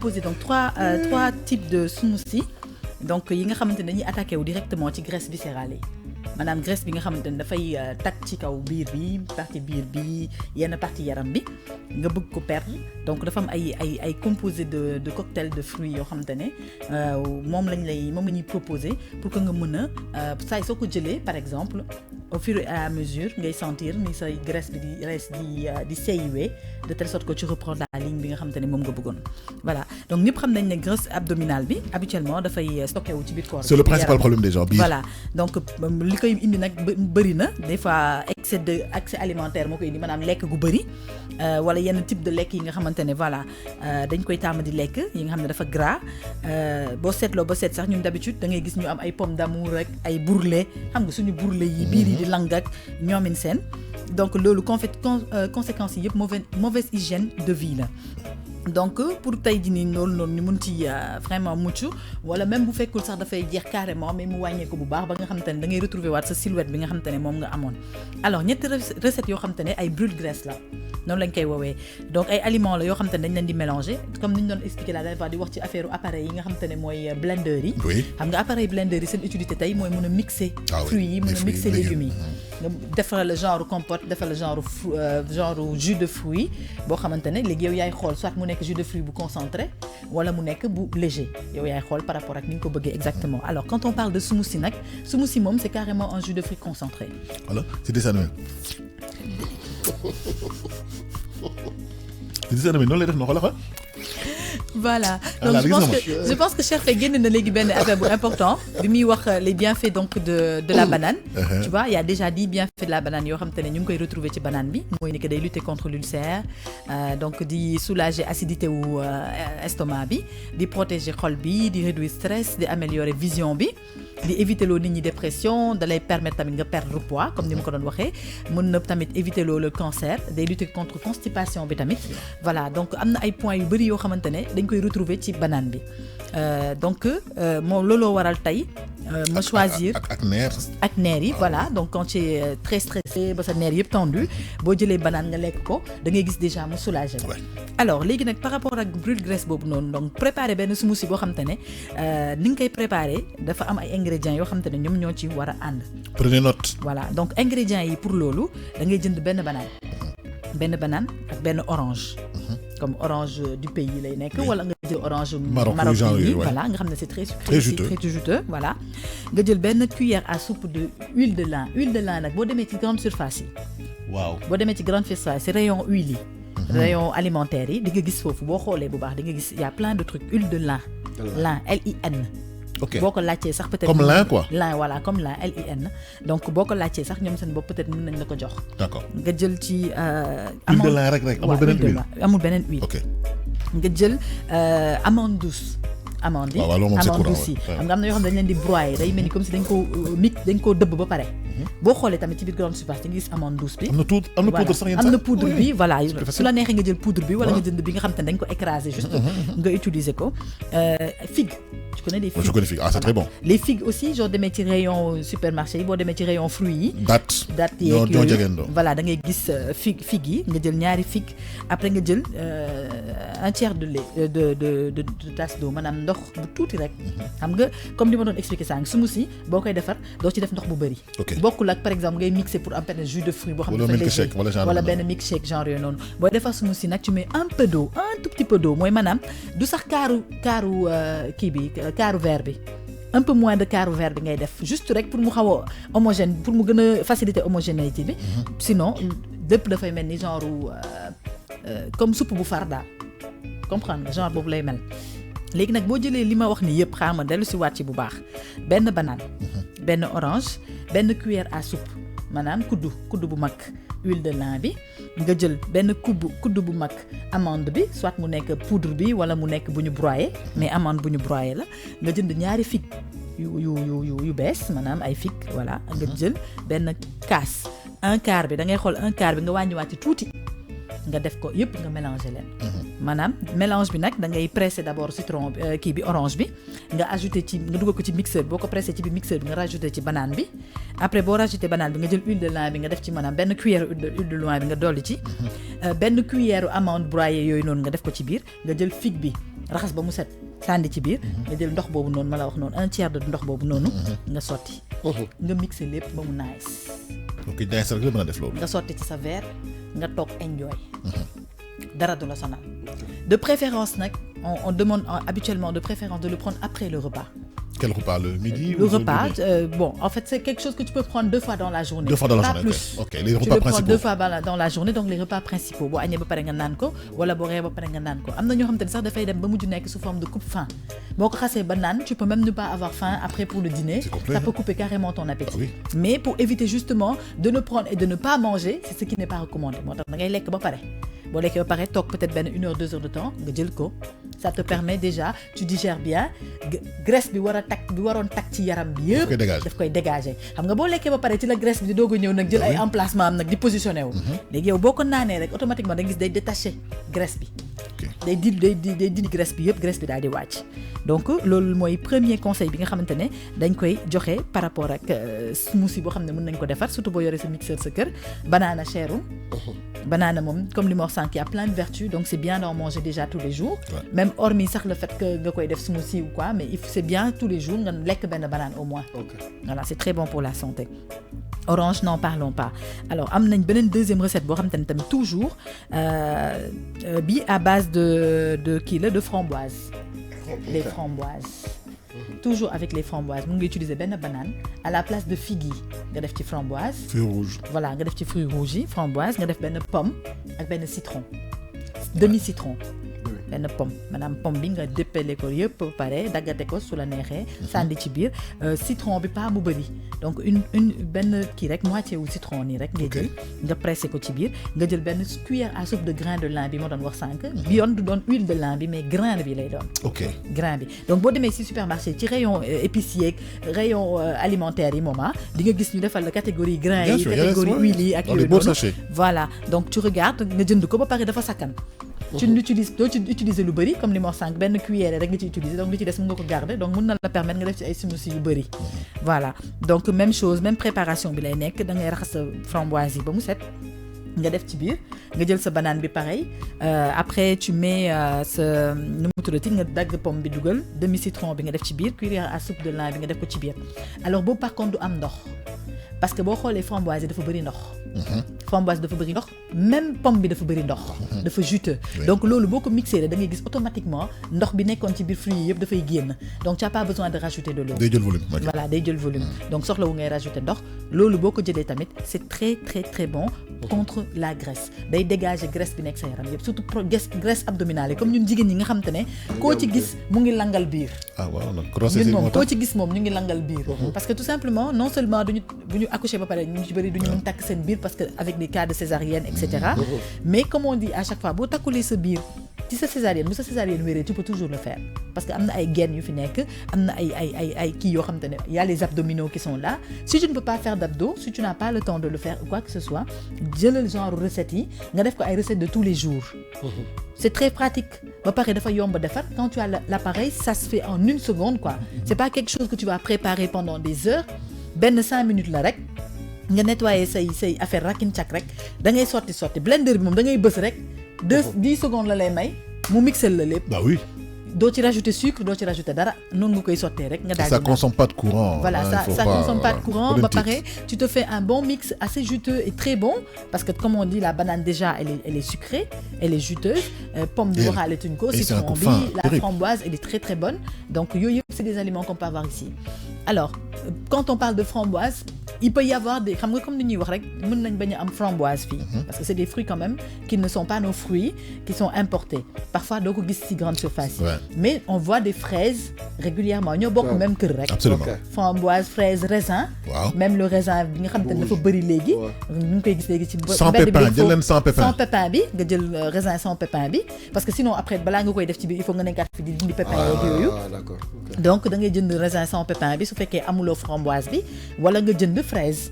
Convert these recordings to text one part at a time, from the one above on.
proposer donc trois types de smoothie donc yi nga xamante ne dañuy attaqué wu directement ci graisse viscérale yi maanaam graisse bi nga xamante ne dafay tag ci kaw biir bi yenn partie yaram bi nga bëgg ko perdre donc dafa am ay composés de cocktail de fruits yoo xamante ne moom la ñuy proposer pour que nga mën a saa soo ko jëlee par exemple au fur et à mesure ngay sentir ni say graisse bi di seeyiwee de telle sorte que tu reprends la ligne bi nga xamante ne moom nga bëggoon voilà donc ñëpp xam nañ ne graisse abdominale bi habituellement dafay stocké wu ci biir corps. C'est le principal problème des gens. Voilà donc li koy indi nag bëri na des fois accès alimentaire moo koy indi maanaam lekk gu bëri wala yenn type de lekk yi nga xamante ne voilà dañ koy tàmm di lekk yi nga xam ne dafa gras boo seetloo ba seet sax ñun d'habitude da ngay gis ñu am ay pommes d'amour rek ay bourrelets xam nga suñu bourrelet yi biir yi di lang ak ñoomin seen donc loolu conséquences yi yëpp mauvaise hygiène de vie la donc pour tey jii nii noonu ñu mun ci vraiment mucc wala même bu fekkul sax dafay jeex carrément mais mu wàññeeku bu baax ba nga xamante ne da ngay retrouver waat sa silhouette bi nga xamante ne moom nga amoon alors ñetti recettes yoo xamante ne ay brûle-graisse la noonu lañ koy woowee donc ay aliments la yoo xamante ne dañ leen di mélanger comme ni ñu doon expliquer la dernière fois di wax ci affaire appareil yi nga xamante ne mooy blender yi xam nga appareil blender yi seen utilité tey mooy mën a mixer fruits yi mën a mixer légumes yi nga defal le genre compote defal le genre jus de fruits boo xamante ne léegi yow yaay xool soit mu nekk jus de fruits bu concentré wala mu nekk bu léger yow yaay xool par rapport ak ni nga ko bëggee exactement alors quand on parle de smoothie nag smoothie moom c'est carrément un jus de fruits concentré. Voilà c'est des animaux. C'est des animaux noonu lay def na xoolal voilà donc je pense que Cheikh génn na léegi benn affaire bu important bi muy wax les bienfaits donc de la banane tu vois il y a déjà 10 bienfaits de la banane yoo xam te ne ñu ngi koy retrouver ci banane bi mooy ni que day lutter contre l'ulcère donc di soulager acidité wu estomac bi di protéger xol bi di réduire stress di améliorer vision bi di éviter loo nit ñi dépression da lay permettre tamit nga perdre poids comme ni ma ko doon waxee mën na tamit éviter loo le cancer day lutter contre constipation bi tamit voilà donc am na ay points yu bëri yoo xamante ne dañ koy retrouver ci banane bi donc moom looloo waral tey ma choisir ak neer yi voilà donc quand tu es très stressé ba sa neer yëpp tendu boo jëlee banane nga lekk ko da ngay gis déjà mu soulager alors léegi nag par rapport ak brûle-graisse boobu noonu donc préparer benn smoothie boo xamante ne ni nga koy préparer dafa am ay ingrédients yoo xamante ne ñoom ñoo ci war a ànd. Prenez note. Voilà donc ingrédients yi pour loolu da ngay jënd benn banane ak benn orange. Comme orange du pays lay nekk wala nga jël orange marocain yi voilà nga xam ne c'est très sucré très juteux voilà nga jël benn cuillère à soupe de huile de lin nag boo demee ci grande surface yi waaw boo demee ci grande surface c'est rayon huile yi rayon alimentaire yi di nga gis foofu boo xoolee bu baax di nga gis y a plein de trucs huile de lin LIN ok boo ko laajtee sax peut-être comme lin quoi lin voilà comme lin LIN donc boo ko laajtee sax ñoom seen bopp peut-être mën nañ la ko jox d'accord nga jël ci huile de lin rek amul beneen huile ok nga jël amande douce amande yi amande douce yi xam nga am na yoo xam ne dañ leen di broyer day mel ni comme si dañ koo dëbb ba pare boo xoolee tamit ci biir grande surface da nga gis amande douce bi am na poudre sax am na poudre bi voilà su la neexee nga jël poudre bi wala nga jënd bi nga xam te ne dañ ko écraser juste nga utiliser ko figue tu connais les figues je connais figues c'est très bon les figues aussi genre demee ci rayon supermarché yi boo demee ci rayon fruits yi date yeeg yooyu voilà da ngay gis figue yi nga jël ñaari figue après nga jël un tiers de lait de tasse d'eau maanaam ndox bu tuuti rek xam nga comme li ma doon expliquer sànq smoothie boo koy defar doo ci def ndox bu bëri bokkul ak par exemple ngay mixer pour am benn jus de fruits boo xam ne wala benn milkshake genre yooyu noonu booy defar smoothie nag tu mets un peu d'eau un tout petit peu d'eau mooy maanaam du sax kaaru kii bi quart verre bi un peu moins de quart verre bi ngay def juste rek pour mu xaw a homogène pour mu gën a faciliter homogénéité bi sinon lépp dafay mel ni genre comme soupe bu far daal comprendre nga genre boobu lay mel léegi nag boo jëlee li ma wax ni yëpp xaama dellu si waat ci bu baax benn banane benn orange benn cuillère à soupe maanaam kuddu bu mag huile de lin bi nga jël benn kuddu bu mag amande bi soit mu nekk poudre bi wala mu nekk bu ñu broyer mais amande bu ñu broyer la nga jënd ñaari figue yu bees maanaam ay figue voilà nga jël benn kaas un quart bi da ngay xool un quart bi nga wàññiwaat ci tuuti nga def ko yëpp nga mélanger leen maanaam mélange bi nag da ngay presser d'abord citron kii bi orange bi nga ajouter ci nga dugal ko ci mixeur boo ko presser ci bi mixeur bi nga rajouter ci banane bi après boo rajouter banane bi nga jël huile de lin bi nga def ci maanaam benn cuillère huile de lin bi nga dolli ci benn cuillère amande broyée yooyu noonu nga def ko ci biir nga jël figue bi raxas ba mu set sànni ci biir nga jël ndox boobu noonu ma la wax noonu 1/3 de ndox boobu noonu nga sotti nga mixé lépp ba mu nice ok nice rek la mën a def loolu nga sotti ci sa verre nga toog enjoy dara du la sonal de préférence nag on demande habituellement de préférence de le prendre après le repas. Quel repas? Le midi? Le repas, bon, en fait, c'est quelque chose que tu peux prendre 2 fois dans la journée. 2 fois dans la pas journée. Plus. Ok, les repas tu peux principaux. prendre 2 fois dans la journée, donc les repas principaux. Bo agné ba paré nga nan ko wala bo ré ba paré nga nan ko. Amna ñoo xamanteni sax da fay dem ba muju nek sous forme de coupe-faim. Boko xassé ba nan, tu peux même ne pas avoir faim après pour le dîner. Ça peut couper carrément ton appétit. Ah oui. Mais pour éviter justement de ne prendre et de ne pas manger, c'est ce qui n'est pas recommandé. Motax da ngay lek ba paré. Bo lekkee ba pare toog peut-être 1 heure 2 heures de temps nga jël ko ça te permet déjà tu digères bien graisse bi waroon tak ci yaram bi yëpp daf koy dégager xam nga boo lekkee ba pare ci la graisse bi di doog a ñëw nag jël ay emplacement am nag di positionné wu léegi yow boo ko naanee rek automatiquement da nga gis day détacher graisse bi day dindi graisse bi yëpp graisse bi daal di wàcc donc loolu mooy premier conseil bi nga xamante ne dañ koy joxe par rapport ak smoothie boo xam ne mën nañ ko defar surtout boo yoree sa mixeur sa kër banana cherul banana moom comme li ma wax sànq y a plein de vertus donc c'est bien d'en manger déjà tous les jours même hormis sax le fait que nga koy def smoothie ou quoi mais c'est bien tous les jours nga lekk benn banane au moins voilà c'est très bon pour la santé. Orange n'en parlons pas alors am nañ beneen deuxième recette boo xamante ne tamit toujours bi à base de kii la de framboise les framboises toujours avec les framboises mu ngi utiliser benn banane à la place de figue yi nga def ci framboise fruits rouges voilà nga def ci fruits rouges yi framboise nga def benn pomme ak benn citron demi citron benn pomme maanaam pomme bi nga déppale ko yëpp ba pare daggate ko su la neexee sànni ci biir citron bi pas mu bëri donc une benn kii rek moitié wu citron nii rek ngay jël nga pressé ko ci biir nga jël benn cuillère à soupe de grain de lin bi ma doon wax sànq bi yoon du doon huile de lin bi mais grain bi lay doon grain bi donc boo demee ci supermarché ci rayon épicier rayon alimentaire yi moom di nga gis ñu defal la catégorie grain yi catégorie huile yi ak yooyu noonu voilà donc tu regardes nga jënd ko ba pare dafa sakkan tu n'utilises doo ci utiliser lu bëri comme li ma wax sànq benn cuillère rek nga ci utiliser donc li ci des mën nga ko garder donc mën na la permettre nga def ci ay smoothie yu bëri voilà donc même chose même préparation bi lay nekk da ngay raxas sa framboise yi ba mu set nga def ci biir nga jël sa banane bi pareil après tu mets sa nu mu tuddati nga dagg pomme bi dugal demi citron bi nga def ci biir cuillère à soupe de lin bi nga def ko ci biir alors boobu par contre du am ndox parce que boo xoolee framboise yi dafa bëri ndox framboise dafa bëri ndox même pomme bi dafa bëri ndox dafa juteux donc loolu boo ko mixé da ngay gis automatiquement ndox bi nekkoon ci biir fruits yi yëpp dafay génn donc tu n'as pas besoin de rajouter de l'eau day jël volume voilà day jël volume donc soxla wu ngay rajouter ndox loolu boo ko jëlee tamit c'est très très très bon contre la graisse day dégager graisse bi nekk sa yaram yëpp surtout graisse abdominale yi comme ñun jigéen ñi nga xam te ne koo ci gis mu ngi langal biir ñun moom koo ci gis moom ñu ngi langal biir parce que tout simplement non seulement bu ñu accoucher ba pare ñu ci bëri duñu mën takk seen biir parce que avec des cas de césarienne etc mais comme on dit à chaque fois boo takkulee sa biir ci sa césarienne bu sa césarienne wéree tu peux toujours le faire parce que am na ay gaines yu fi nekk am na ay kii yoo xam te ne y a les abdominaux qui sont là si tu ne peux pas faire d'abdos si tu n'as pas le temps de le faire ou quoi que ce soit jëlal genre recettes yi nga def ko ay recettes de tous les jours c'est très pratique ba pare dafa yomb defar quand tu as l'appareil ça se fait en 1 seconde quoi c'est pas quelque chose que tu vas préparer pendant des heures benn 5 minutes la rek nga nettoyer say affaire rakin cak rek da ngay sotti blender bi moom da ngay bës rek 10 secondes la lay may mu mixel la lépp bah oui doo ci rajouter sucre doo ci rajouter dara noonu nga koy sottee rek nga daal ça consomme pas de courant voilà ça consomme pas de courant ba pare tu te fais un bon mix assez juteux et très bon parce que comme on dit la banane déjà elle est sucrée elle est juteuse pomme bi waxaale tuñ ko citron bi la framboise elle est très très bonne donc yooyu yëpp c'est des aliments qu'on peut avoir ici alors quand on parle de framboise il peut y avoir des xam nga comme ni ñuy wax rek mën nañ bañ a am framboise fii parce que c'est des fruits quand même qui ne sont pas nos fruits qui sont importés parfois doo ko gis ci grande surface mais on voit des fraises régulièrement ñoo bokk même kër rek framboise fraise raisin même le raisin bi nga xam te ne dafa bëri léegi ñu ngi koy gis léegi ci sans pépin jël leen sans pépin bi nga jël raisin sans pépin bi parce que sinon après balaa nga koy def ci biir il faut nga nekkaat fi di dindi pépin yeeg yooyu donc da ngay jënd raisin sans pépin bi su fekkee amuloo framboise bi wala nga jënd fraise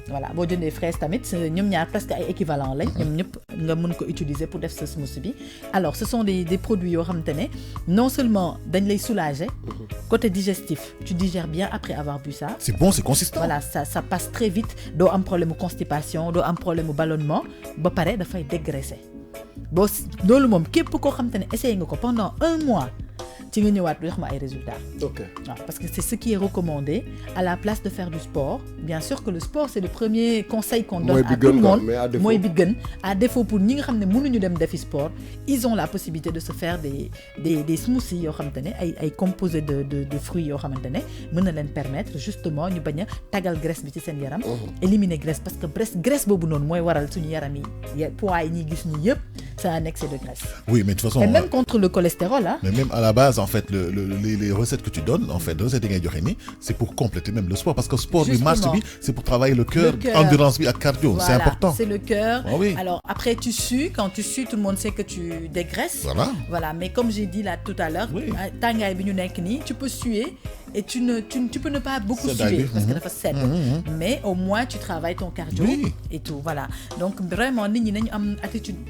voilà boo jëndee fraise tamit ñoom ñaar presque ay équivalent lañ ñoom ñëpp nga mën ko utiliser pour def sa smoothie bi alors ce sont des produits yoo xamante ne non seulement dañ lay soulager côté digestif tu digères bien après avoir bu ça c'est bon c'est consistant voilà ça passe très vite doo am problème constipation doo am problème ballonnement ba pare dafay dégraisser boo loolu moom képp koo xamante ne essayé nga ko pendant 1 mois ci nga ñëwaat jox ma ay résultats. Ok. Parce que c'est ce qui est recommandé à la place de faire du sport. Bien sûr que le sport c'est le premier conseil qu'on donne à tout le monde. Mooy bi gën à défaut pour ñi nga xam ne mënuñu dem defi sport ils ont la possibilité de se faire des smoothies yoo xamante ne ay composés de fruits yoo xamante ne mën na leen permettre justement ñu bañ a tagal graisse bi ci seen yaram. Éliminer graisse parce que graisse boobu noonu mooy waral suñu yaram yi poids yi ñuy gis ñi yëpp c'est un excès de graisse. Oui, mais de toute façon. Et même contre le cholestérol, hein. Mais même à la base, en fait, les recettes que tu donnes, en fait, les recettes c'est pour compléter même le sport. Parce que le sport, du marche, c'est pour travailler le cœur, endurance, et cardio. Voilà, c'est important. C'est le cœur. Ah, oui. Alors, après, tu sues. Quand tu sues, tout le monde sait que tu dégraisses. Voilà. Mais comme j'ai dit là tout à l'heure, tu peux suer. Et tu peux ne pas beaucoup suer parce que dafa sedd mais au moins tu travailles ton cardio et tout voilà donc vraiment nit ñi nañu am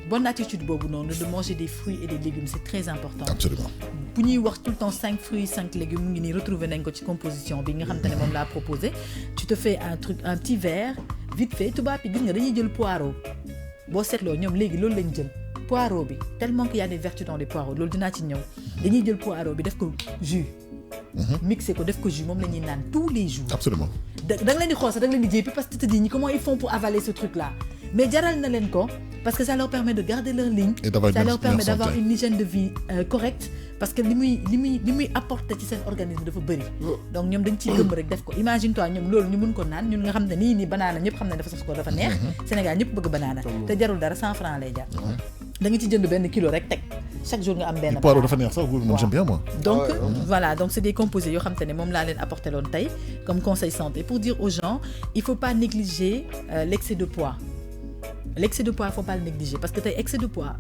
bonne attitude boobu noonu de manger des fruits et des légumes c'est très important. Absolument. Bu ñuy wax tout le temps 5 fruits 5 légumes mu ngi nii retrouver nañ ko ci composition bi nga xam te ne moom laa proposé tu te fais un petit verre vite fait tubaab yi gis nga dañuy jël poireau boo seetloo ñoom léegi loolu lañ jël poireau bi tellement qu'il y a des vertus dans les poireaux loolu dinaa ci ñëw dañuy jël poireau bi def ko jus mixé ko def ko jus moom la ñuy naan tous les jours. Absolument. da nga leen di xool sax da nga leen di jéppi parce que tu te dis comment ils font pour avaler ce truc là mais jaral na leen ko parce que ça leur permet de garder leur ligne. Ça leur permet d'avoir une hygiène de vie correcte parce que li muy apporter ci seen organisme dafa bëri. Donc ñoom dañ ciy gëm rek def ko imagine toi ñoom loolu ñu mun ko naan ñun nga xam ne nii banana ñëpp xam ne dafa sax ko dafa neex. Sénégal ñëpp bëgg banana te jarul dara 100 francs lay jar. da nga ci jënd benn kilo rek teg chaque jour nga am benn. poireau dafa neex sax moi j'aime bien moi. Donc voilà donc c'est des composés yoo xam te ne moom laa leen apporté loon tey comme conseil santé pour dire aux gens il faut pas négliger l'excès de poids. L'excès de poids il faut pas le négliger parce que tey excès de poids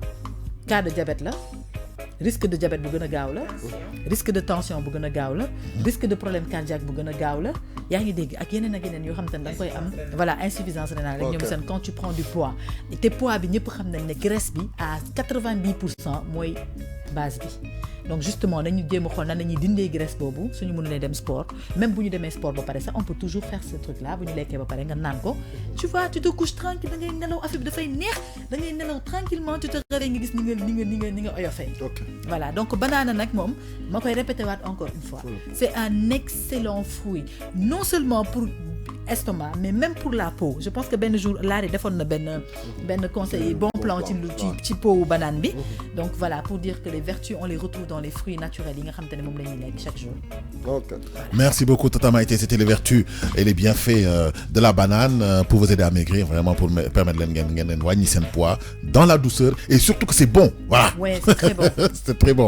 cas de diabète la risque de diabète bu gën a gaaw la risque de tension bu gën a gaaw la risque de problème cardiaque bu gën a gaaw la yaa ngi dégg ak yeneen yoo xam te ne da nga koy am voilà insuffisance rénale rek ñoom seen quand tu prends du poids te poids bi ñëpp xam nañ ne graisse bi à 90% mooy base bi donc justement nañu jéem a xool nan nañuy dindee graisse boobu suñu mënulee dem sport même bu ñu demee sport ba pare sax on peut toujours faire ce truc là bu ñu lekkee ba pare nga naan ko tu vois tu te couches tranquille da ngay nelaw affaire bi dafay neex da ngay nelaw tranquillement tu te réveilles nga gis ni nga oyofee voilà donc banana nag moom ma koy répéter waat encore une fois c'est un excellent fruit non seulement pour estomac mais même pour la peau je pense que benn jour laari defoon na benn conseil bon plan ci peau banane bi donc voilà pour dire que les vertus on les retrouve dans les fruits naturels yi nga xam te ne moom la ñuy lekk chaque jour. Merci beaucoup Tata Maïté, c'était les vertus et les bienfaits de la banane pour vous aider à maigrir vraiment pour permettre leen ngeen wàññi seen poids dans la douceur et surtout que c'est bon voilà. Ouais, c'est très bon. C'est très bon.